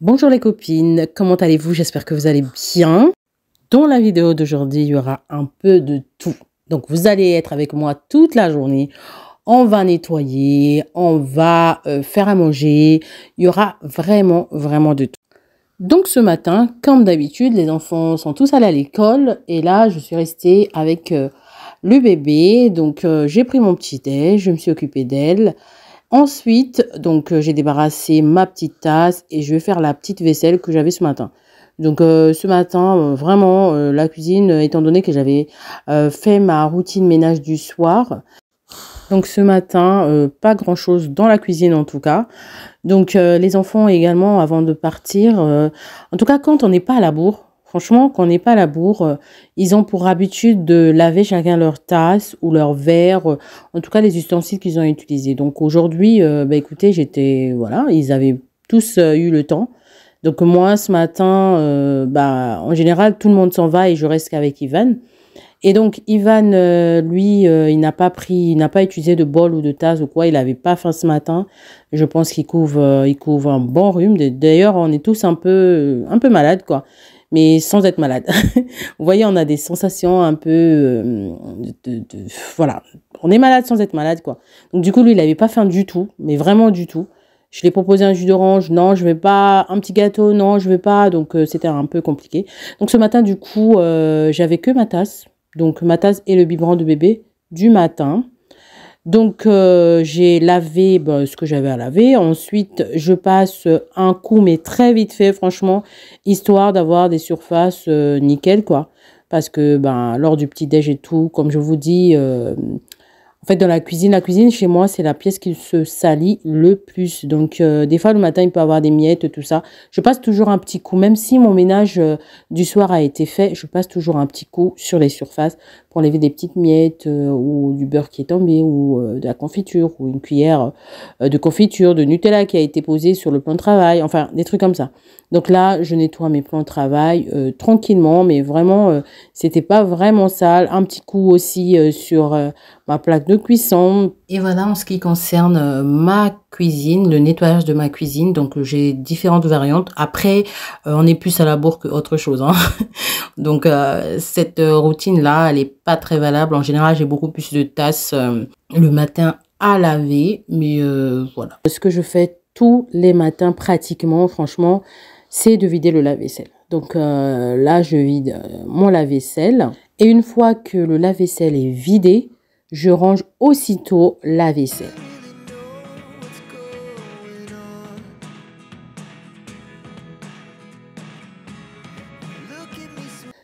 Bonjour les copines, comment allez-vous? J'espère que vous allez bien. Dans la vidéo d'aujourd'hui, il y aura un peu de tout. Donc vous allez être avec moi toute la journée. On va nettoyer, on va faire à manger. Il y aura vraiment de tout. Donc ce matin, comme d'habitude, les enfants sont tous allés à l'école. Et là, je suis restée avec le bébé. Donc j'ai pris mon petit déj, je me suis occupée d'elle. Ensuite, donc j'ai débarrassé ma petite tasse et je vais faire la petite vaisselle que j'avais ce matin. Donc ce matin, vraiment, la cuisine, étant donné que j'avais fait ma routine ménage du soir. Donc ce matin, pas grand-chose dans la cuisine en tout cas. Donc les enfants également, avant de partir, en tout cas quand on n'est pas à la bourre, franchement, quand on n'est pas à la bourre, ils ont pour habitude de laver chacun leur tasse ou leur verre, en tout cas les ustensiles qu'ils ont utilisés. Donc aujourd'hui, écoutez, voilà, ils avaient tous eu le temps. Donc moi, ce matin, en général, tout le monde s'en va et je reste qu'avec Ivan. Et donc Ivan, lui, il n'a pas utilisé de bol ou de tasse ou quoi. Il n'avait pas faim ce matin. Je pense qu'il couvre un bon rhume. D'ailleurs, on est tous un peu malades, quoi. Mais sans être malade. Vous voyez, on a des sensations un peu voilà. On est malade sans être malade, quoi. Donc du coup, lui, il n'avait pas faim du tout, mais vraiment du tout. Je lui ai proposé un jus d'orange, non, je vais pas. Un petit gâteau, non, je vais pas. Donc c'était un peu compliqué. Donc ce matin, du coup, j'avais que ma tasse. Donc ma tasse et le biberon de bébé du matin. Donc j'ai lavé ce que j'avais à laver. Ensuite, je passe un coup, mais très vite fait, franchement, histoire d'avoir des surfaces nickel, quoi. Parce que lors du petit déj et tout, comme je vous dis, en fait, dans la cuisine chez moi, c'est la pièce qui se salit le plus. Donc, des fois, le matin, il peut y avoir des miettes, tout ça. Je passe toujours un petit coup, même si mon ménage du soir a été fait, je passe toujours un petit coup sur les surfaces pour enlever des petites miettes ou du beurre qui est tombé ou de la confiture ou une cuillère de confiture, de Nutella qui a été posée sur le plan de travail. Enfin, des trucs comme ça. Donc là, je nettoie mes plans de travail tranquillement, mais vraiment, c'était pas vraiment sale. Un petit coup aussi sur ma plaque de cuisson. Et voilà en ce qui concerne ma cuisine, le nettoyage de ma cuisine. Donc j'ai différentes variantes. Après, on est plus à la bourre qu'autre chose. Hein. Donc cette routine-là, elle est pas très valable. En général, j'ai beaucoup plus de tasses le matin à laver. Mais voilà. Ce que je fais tous les matins pratiquement, franchement, c'est de vider le lave-vaisselle. Donc là, je vide mon lave-vaisselle. Et une fois que le lave-vaisselle est vidé, je range aussitôt la vaisselle.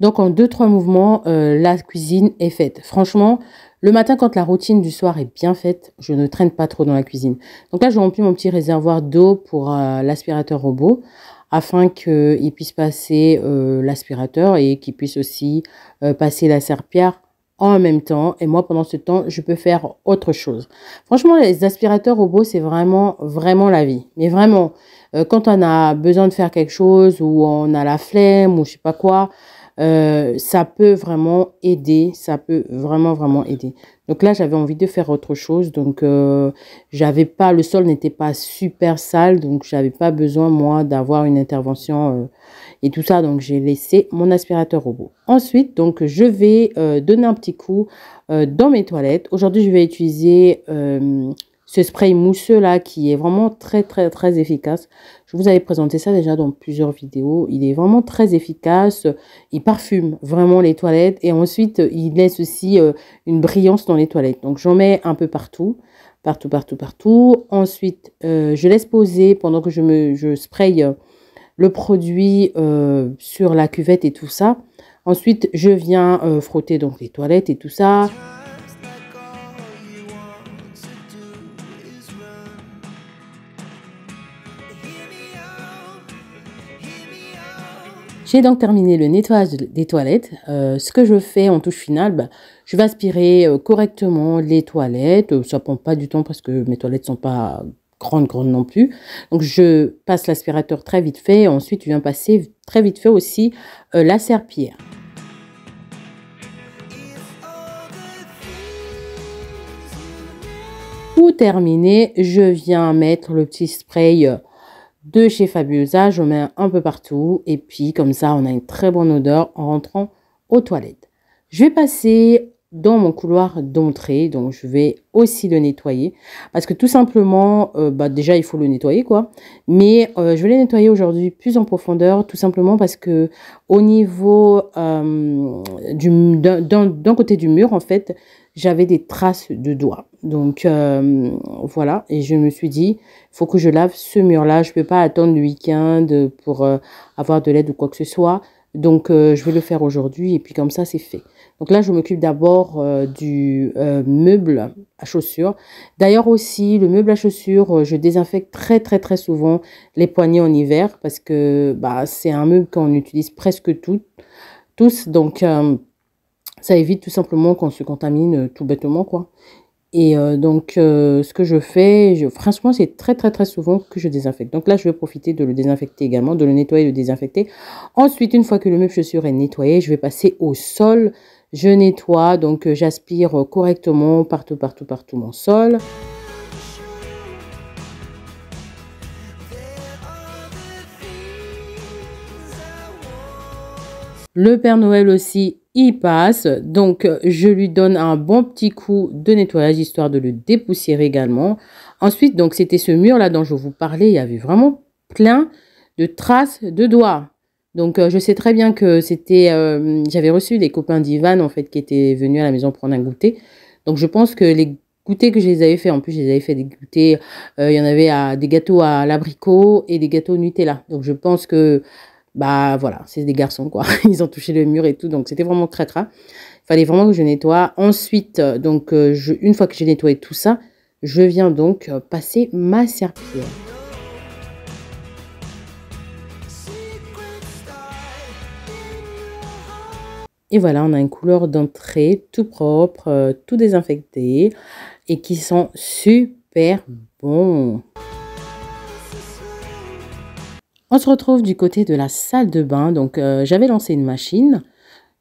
Donc en 2-3 mouvements, la cuisine est faite. Franchement, le matin, quand la routine du soir est bien faite, je ne traîne pas trop dans la cuisine. Donc là, je remplis mon petit réservoir d'eau pour l'aspirateur robot, afin qu'il puisse passer l'aspirateur et qu'il puisse aussi passer la serpillière en même temps. Et moi, pendant ce temps, je peux faire autre chose. Franchement, les aspirateurs robots, c'est vraiment la vie. Mais vraiment, quand on a besoin de faire quelque chose ou on a la flemme ou je sais pas quoi, ça peut vraiment aider. Ça peut vraiment aider. Donc là, j'avais envie de faire autre chose. Donc, le sol n'était pas super sale. Donc, j'avais pas besoin, moi, d'avoir une intervention et tout ça. Donc, j'ai laissé mon aspirateur robot. Ensuite, donc, je vais donner un petit coup dans mes toilettes. Aujourd'hui, je vais utiliser ce spray mousseux là qui est vraiment très efficace. Je vous avais présenté ça déjà dans plusieurs vidéos. Il est vraiment très efficace. Il parfume vraiment les toilettes et ensuite il laisse aussi une brillance dans les toilettes. Donc j'en mets un peu partout. Ensuite, je laisse poser pendant que je spraye le produit sur la cuvette et tout ça. Ensuite, je viens frotter donc les toilettes et tout ça. J'ai donc terminé le nettoyage des toilettes. Ce que je fais en touche finale, je vais aspirer correctement les toilettes. Ça prend pas du temps parce que mes toilettes sont pas grandes non plus. Donc je passe l'aspirateur très vite fait. Ensuite, je viens passer très vite fait aussi la serpillière. Pour terminer, je viens mettre le petit spray de chez Fabulosa. Je mets un peu partout et puis comme ça, on a une très bonne odeur en rentrant aux toilettes. Je vais passer dans mon couloir d'entrée, donc je vais aussi le nettoyer parce que tout simplement, déjà il faut le nettoyer quoi, mais je vais le nettoyer aujourd'hui plus en profondeur, tout simplement parce que au niveau d'un côté du mur en fait, j'avais des traces de doigts, donc voilà, et je me suis dit, il faut que je lave ce mur-là, je peux pas attendre le week-end pour avoir de l'aide ou quoi que ce soit, donc je vais le faire aujourd'hui et puis comme ça c'est fait. Donc là, je m'occupe d'abord du meuble à chaussures. D'ailleurs aussi, le meuble à chaussures, je désinfecte très souvent les poignées en hiver parce que c'est un meuble qu'on utilise presque tous. Donc, ça évite tout simplement qu'on se contamine tout bêtement, quoi. Et donc, ce que je fais, franchement, c'est très souvent que je désinfecte. Donc là, je vais profiter de le désinfecter également, de le nettoyer, de le désinfecter. Ensuite, une fois que le meuble chaussure est nettoyé, je vais passer au sol. Je nettoie, donc j'aspire correctement partout mon sol. Le Père Noël aussi, il passe, donc je lui donne un bon petit coup de nettoyage histoire de le dépoussiérer également. Ensuite, donc c'était ce mur là dont je vous parlais, il y avait vraiment plein de traces de doigts. Donc je sais très bien que c'était, j'avais reçu des copains d'Ivan en fait qui étaient venus à la maison prendre un goûter. Donc je pense que les goûters que je les avais fait, en plus je les avais fait des goûters, il y en avait des gâteaux à l'abricot et des gâteaux au Nutella. Donc je pense que voilà, c'est des garçons quoi. Ils ont touché le mur et tout, donc c'était vraiment cracra. Il fallait vraiment que je nettoie. Ensuite, donc une fois que j'ai nettoyé tout ça, je viens donc passer ma serpillière. Et voilà, on a une couleur d'entrée tout propre, tout désinfecté et qui sent super bon. On se retrouve du côté de la salle de bain. Donc, j'avais lancé une machine.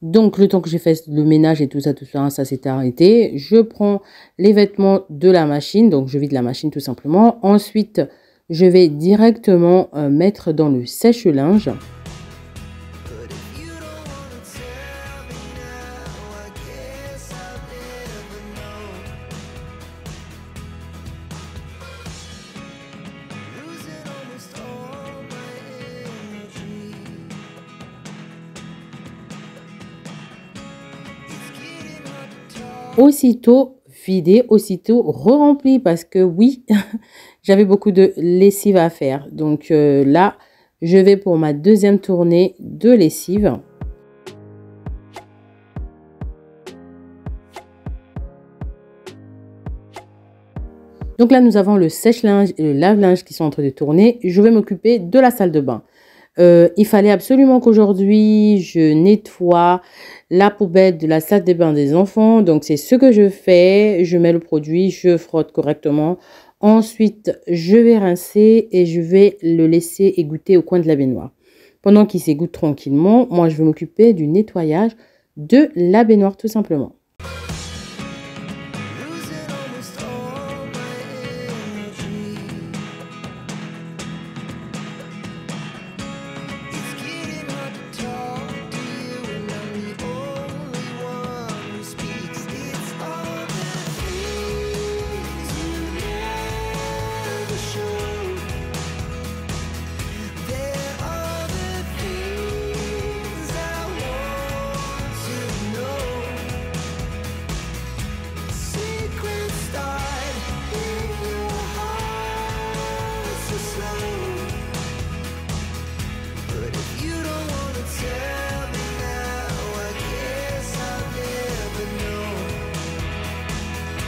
Donc, le temps que j'ai fait le ménage et tout ça, ça s'était arrêté. Je prends les vêtements de la machine. Donc, je vide la machine tout simplement. Ensuite, je vais directement mettre dans le sèche-linge. Aussitôt vidé, aussitôt re-rempli parce que oui, j'avais beaucoup de lessive à faire. Donc là, je vais pour ma deuxième tournée de lessive. Donc là, nous avons le sèche-linge et le lave-linge qui sont en train de tourner. Je vais m'occuper de la salle de bain. Il fallait absolument qu'aujourd'hui, je nettoie la poubelle de la salle de bain des enfants. Donc, c'est ce que je fais. Je mets le produit, je frotte correctement. Ensuite, je vais rincer et je vais le laisser égoutter au coin de la baignoire. Pendant qu'il s'égoutte tranquillement, moi, je vais m'occuper du nettoyage de la baignoire tout simplement.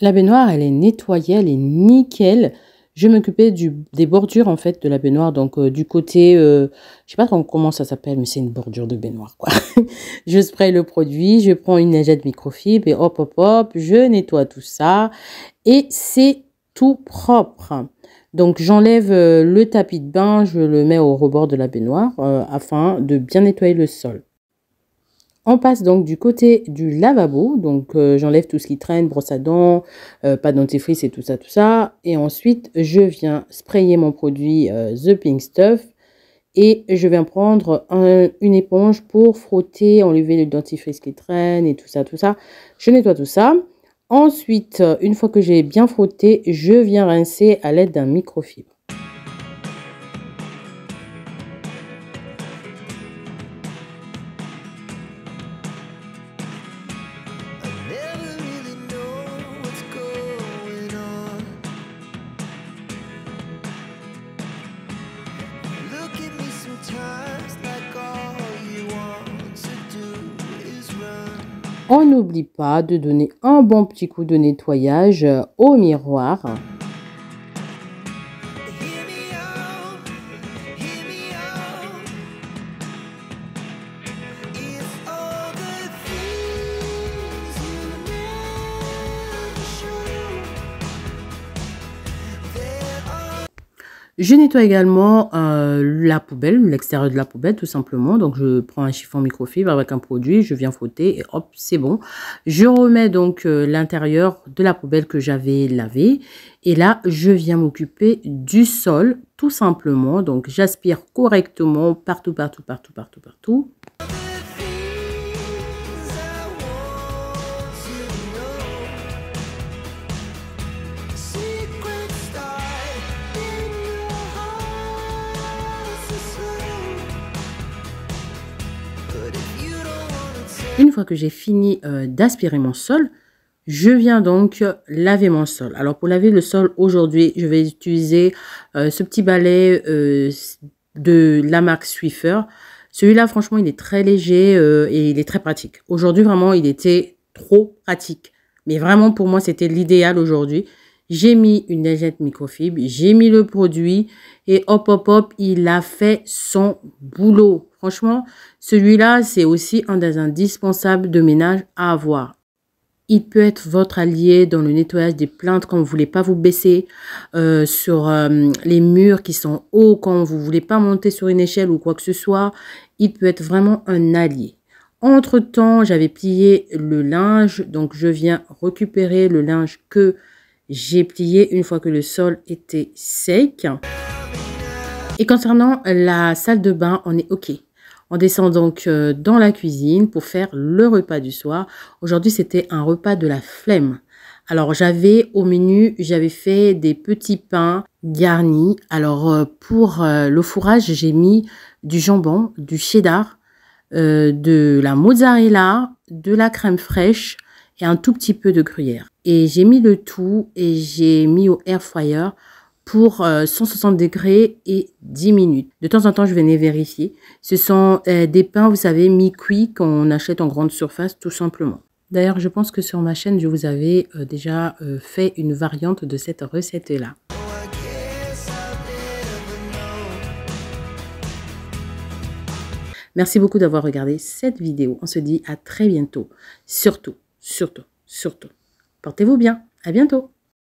La baignoire, elle est nettoyée, elle est nickel. Je m'occupais des bordures en fait de la baignoire, donc du côté, je sais pas comment ça s'appelle, mais c'est une bordure de baignoire quoi. Je spraye le produit, je prends une lingette microfibre et hop, je nettoie tout ça et c'est tout propre. Donc j'enlève le tapis de bain, je le mets au rebord de la baignoire afin de bien nettoyer le sol. On passe donc du côté du lavabo. Donc, j'enlève tout ce qui traîne, brosse à dents, pas de dentifrice et tout ça, tout ça. Et ensuite, je viens sprayer mon produit The Pink Stuff. Et je viens prendre une éponge pour frotter, enlever le dentifrice qui traîne et tout ça, tout ça. Je nettoie tout ça. Ensuite, une fois que j'ai bien frotté, je viens rincer à l'aide d'un microfibre. On n'oublie pas de donner un bon petit coup de nettoyage au miroir. Je nettoie également la poubelle, l'extérieur de la poubelle tout simplement. Donc je prends un chiffon microfibre avec un produit, je viens frotter et hop, c'est bon. Je remets donc l'intérieur de la poubelle que j'avais lavé. Et là, je viens m'occuper du sol tout simplement. Donc j'aspire correctement partout, partout, partout, partout, partout. Une fois que j'ai fini d'aspirer mon sol, je viens donc laver mon sol. Alors pour laver le sol aujourd'hui, je vais utiliser ce petit balai de la marque Swiffer. Celui-là, franchement, il est très léger et il est très pratique. Aujourd'hui, vraiment, il était trop pratique. Mais vraiment, pour moi, c'était l'idéal aujourd'hui. J'ai mis une lingette microfibre, j'ai mis le produit et hop, hop, hop, il a fait son boulot. Franchement, celui-là, c'est aussi un des indispensables de ménage à avoir. Il peut être votre allié dans le nettoyage des plaintes quand vous ne voulez pas vous baisser sur les murs qui sont hauts, quand vous ne voulez pas monter sur une échelle ou quoi que ce soit. Il peut être vraiment un allié. Entre-temps, j'avais plié le linge, donc je viens récupérer le linge que j'ai plié une fois que le sol était sec. Et concernant la salle de bain, on est OK. On descend donc dans la cuisine pour faire le repas du soir. Aujourd'hui, c'était un repas de la flemme. Alors, j'avais au menu, j'avais fait des petits pains garnis. Alors, pour le fourrage, j'ai mis du jambon, du cheddar, de la mozzarella, de la crème fraîche et un tout petit peu de gruyère. Et j'ai mis le tout et j'ai mis au air fryer pour 160 degrés et 10 minutes. De temps en temps, je venais vérifier. Ce sont des pains, vous savez, mi-cuits qu'on achète en grande surface, tout simplement. D'ailleurs, je pense que sur ma chaîne, je vous avais déjà fait une variante de cette recette-là. Merci beaucoup d'avoir regardé cette vidéo. On se dit à très bientôt. Surtout, portez-vous bien. À bientôt.